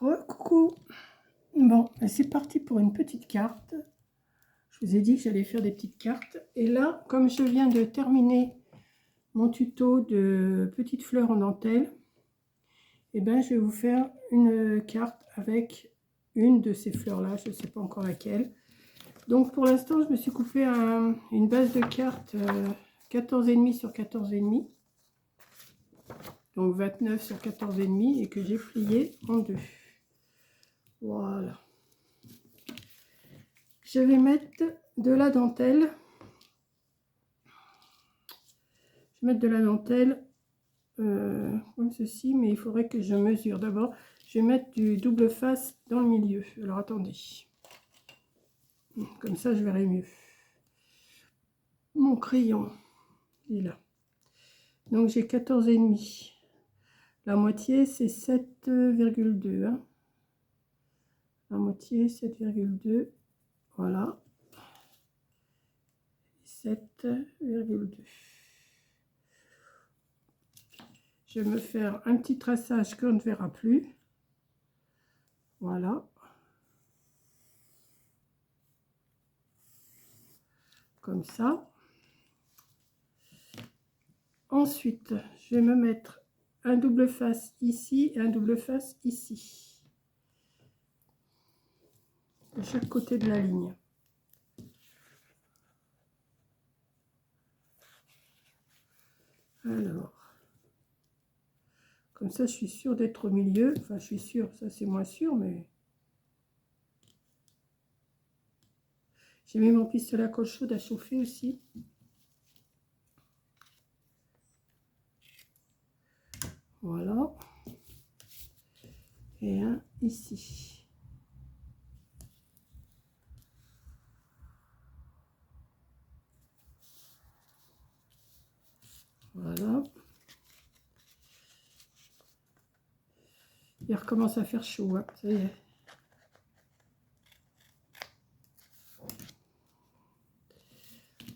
Coucou. Bon, c'est parti pour une petite carte. Je vous ai dit que j'allais faire des petites cartes. Et là, comme je viens de terminer mon tuto de petites fleurs en dentelle, et ben, je vais vous faire une carte avec une de ces fleurs-là. Je ne sais pas encore laquelle. Donc, pour l'instant, je me suis coupé une base de cartes 14,5 sur 14,5. Donc, 29 sur 14,5 et que j'ai plié en deux. Voilà. Je vais mettre de la dentelle. Je vais mettre de la dentelle comme ceci, mais il faudrait que je mesure. D'abord, je vais mettre du double face dans le milieu. Alors, attendez. Comme ça, je verrai mieux. Mon crayon, il est là. Donc, j'ai 14,5. La moitié, c'est 7,2. Hein. La moitié, 7,2. Voilà. 7,2. Je vais me faire un petit traçage qu'on ne verra plus. Voilà. Comme ça. Ensuite, je vais me mettre un double face ici et un double face ici. De chaque côté de la ligne. Alors, comme ça, je suis sûre d'être au milieu. Enfin, je suis sûre, ça c'est moins sûr, mais... J'ai mis mon pistolet à colle chaude à chauffer aussi. Voilà. Et un ici. Voilà. Il recommence à faire chaud, hein. Ça y est.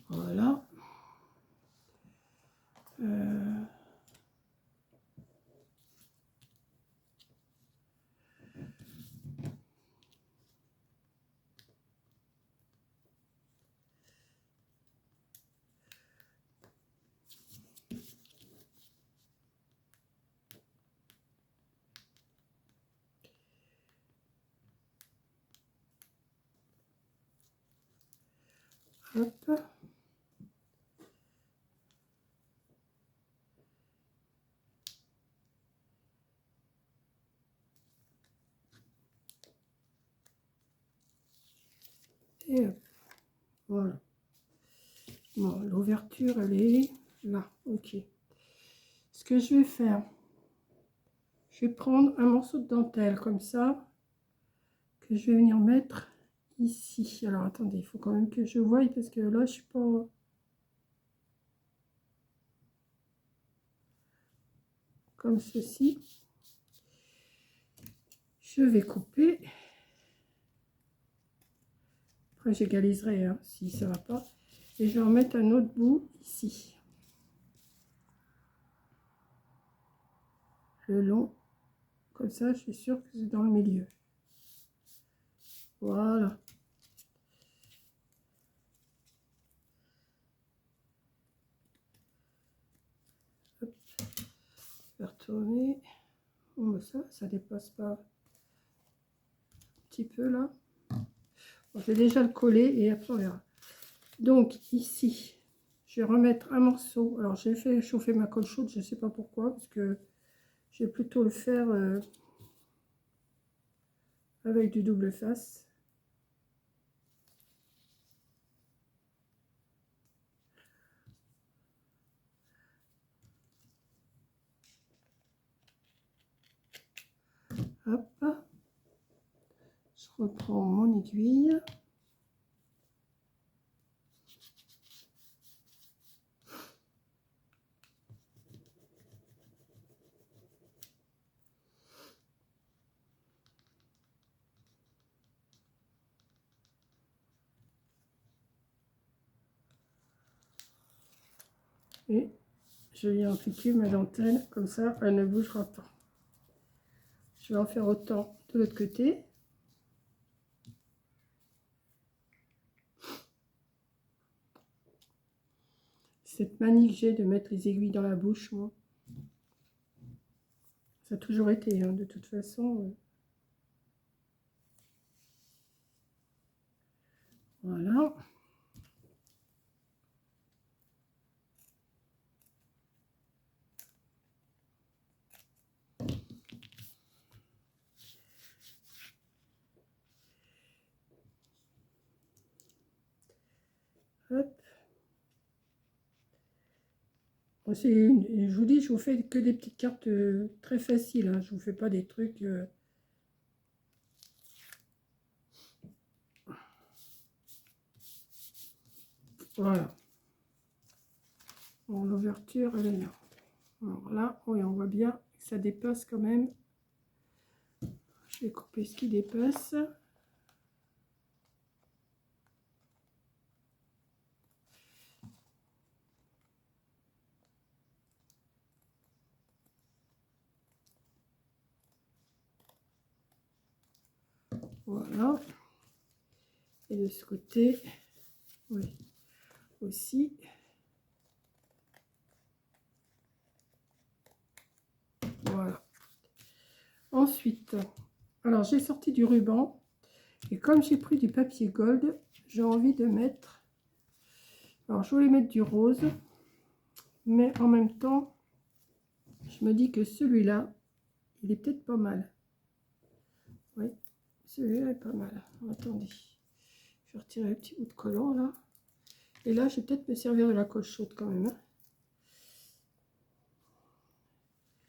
Voilà. Hop. Et hop. Voilà. Bon, l'ouverture, elle est là. Ok. Ce que je vais faire, je vais prendre un morceau de dentelle comme ça, que je vais venir mettre ici. Alors, attendez, il faut quand même que je voie parce que là, je suis pas... Comme ceci. Je vais couper. Après, j'égaliserai hein, si ça va pas. Et je vais en mettre un autre bout ici. Le long. Comme ça, je suis sûre que c'est dans le milieu. Voilà. Hop. Je vais retourner. Bon, ben ça dépasse pas un petit peu là. Bon, je vais déjà le coller et après on verra. Donc ici, je vais remettre un morceau. Alors j'ai fait chauffer ma colle chaude, je ne sais pas pourquoi, parce que je vais plutôt le faire avec du double face. Hop, je reprends mon aiguille. Et je viens appliquer ma dentelle, comme ça elle ne bougera pas. Je vais en faire autant de l'autre côté. Cette manie que j'ai de mettre les aiguilles dans la bouche, moi. Ça a toujours été, hein, de toute façon. Voilà. Hop. Je vous dis, je vous fais que des petites cartes très faciles, hein. Je vous fais pas des trucs... Voilà. Bon, l'ouverture, elle est là. Alors là, oui, on voit bien que ça dépasse quand même. Je vais couper ce qui dépasse. Voilà. Et de ce côté, oui, aussi. Voilà. Ensuite, alors j'ai sorti du ruban. Et comme j'ai pris du papier gold, j'ai envie de mettre... Alors, je voulais mettre du rose. Mais en même temps, je me dis que celui-là, il est peut-être pas mal. Oui, celui-là est pas mal. Attendez. Je vais retirer le petit bout de collant là. Et là, je vais peut-être me servir de la colle chaude quand même.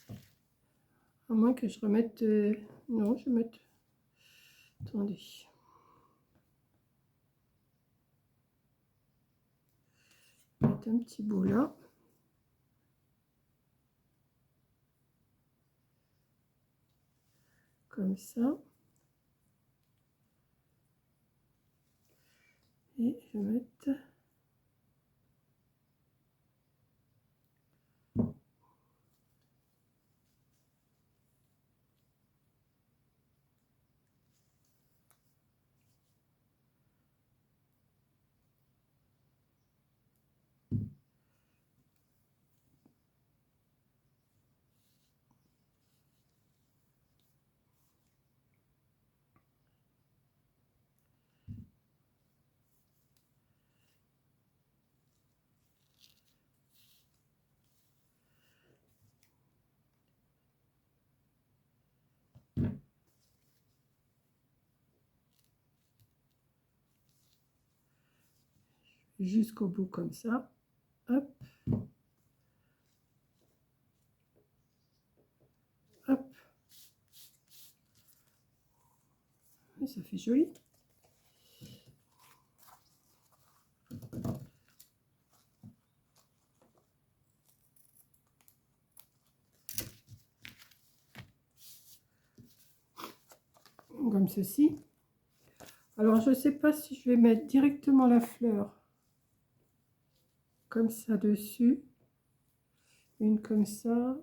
Hein. À moins que je remette... Non, je vais mettre... Attendez. Je vais mettre un petit bout là. Comme ça. Et je vais mettre... Jusqu'au bout comme ça. Hop. Hop. Et ça fait joli. Comme ceci. Alors, je ne sais pas si je vais mettre directement la fleur comme ça dessus. Une comme ça.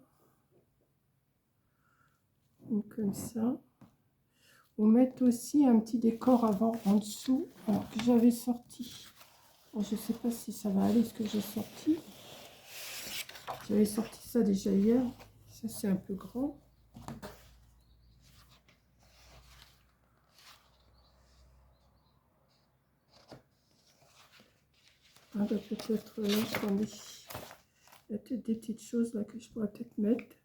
Une comme ça. Ou mettre aussi un petit décor avant en dessous. Alors que j'avais sorti. Alors, je ne sais pas si ça va aller ce que j'ai sorti. J'avais sorti ça déjà hier. Ça, c'est un peu grand. Ah, bah, peut-être là, attendez. Il y a peut-être des petites choses là que je pourrais peut-être mettre.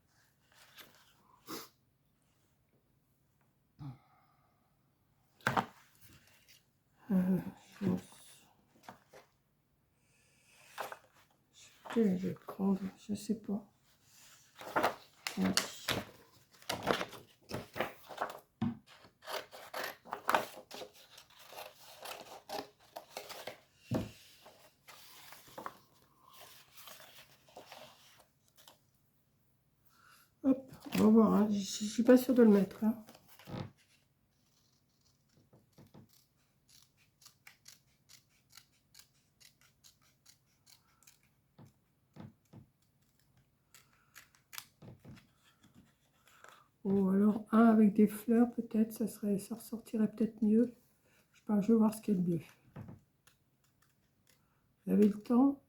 Je vais prendre, je sais pas. Attendez. Hop, on va voir. Hein. Je suis pas sûre de le mettre. Hein. Ou alors un avec des fleurs, peut-être, ça ressortirait peut-être mieux. Je sais pas, je vais voir ce qui est le mieux. Vous avez le temps?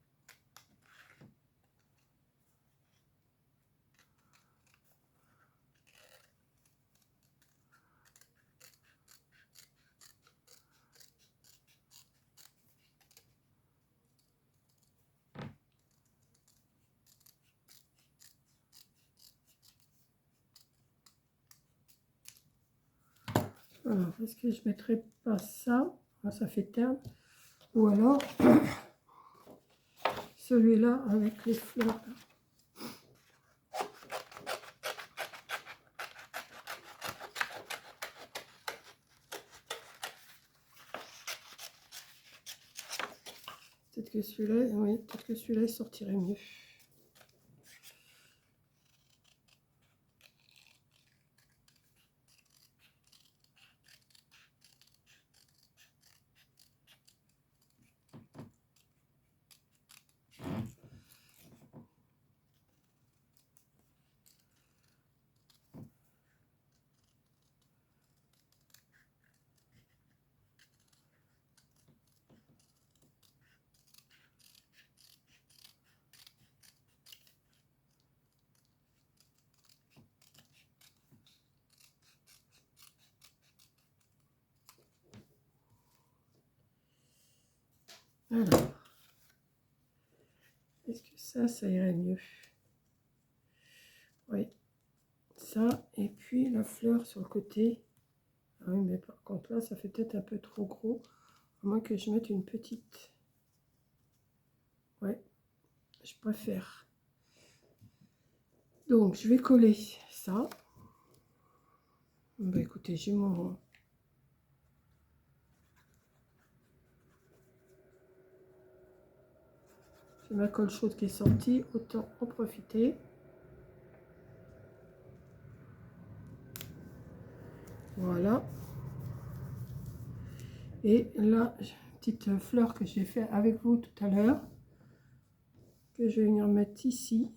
Alors, est-ce que je mettrai pas ça? Ah, ça fait terne. Ou alors, celui-là avec les fleurs. Peut-être que celui-là, oui, peut-être que celui-là, il sortirait mieux. Alors, est-ce que ça irait mieux? Oui, ça, et puis la fleur sur le côté. Ah oui, mais par contre là, ça fait peut-être un peu trop gros. À moins que je mette une petite. Ouais, je préfère. Donc, je vais coller ça. Bah écoutez, j'ai ma colle chaude qui est sortie, autant en profiter. Voilà. Et là, j'ai une petite fleur que j'ai fait avec vous tout à l'heure, que je vais venir mettre ici.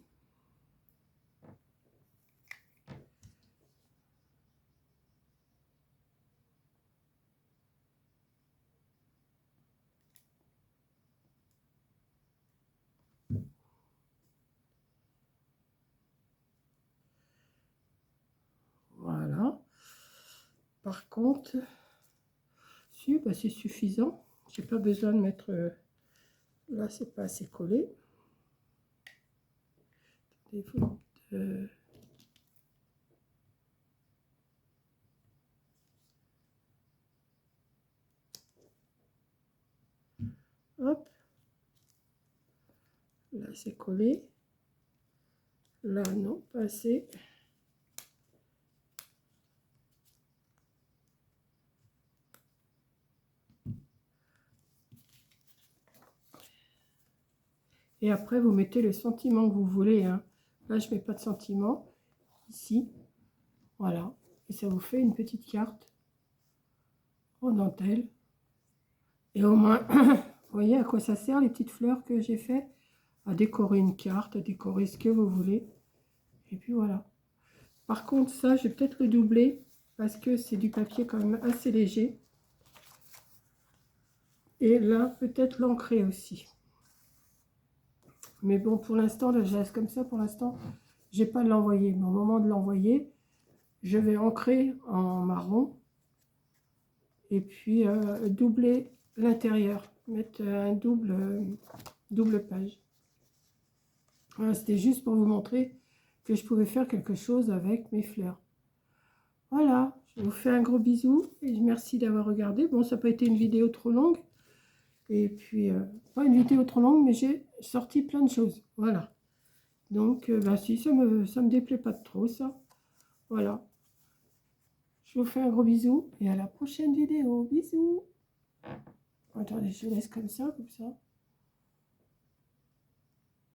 Voilà. Par contre, si, bah, c'est suffisant. J'ai pas besoin de mettre... là, c'est pas assez collé. Hop. Là, c'est collé. Là, non, pas assez. Et après, vous mettez le sentiment que vous voulez. Hein. Là, je mets pas de sentiment. Ici. Voilà. Et ça vous fait une petite carte en dentelle. Et au moins, vous voyez à quoi ça sert, les petites fleurs que j'ai fait? À décorer une carte, à décorer ce que vous voulez. Et puis voilà. Par contre, ça, je vais peut-être le doubler parce que c'est du papier quand même assez léger. Et là, peut-être l'ancrer aussi. Mais bon, pour l'instant, là, je laisse comme ça. Pour l'instant, j'ai pas de l'envoyer. Mais au moment de l'envoyer, je vais ancrer en marron. Et puis, doubler l'intérieur. Mettre un double page. Voilà, c'était juste pour vous montrer que je pouvais faire quelque chose avec mes fleurs. Voilà, je vous fais un gros bisou et merci d'avoir regardé. Bon, ça n'a pas été une vidéo trop longue. Et puis, pas une vidéo trop longue, mais j'ai sorti plein de choses. Voilà. Donc, bah, si, ça me déplaît pas trop, ça. Voilà. Je vous fais un gros bisou et à la prochaine vidéo. Bisous. Attendez, je laisse comme ça, comme ça.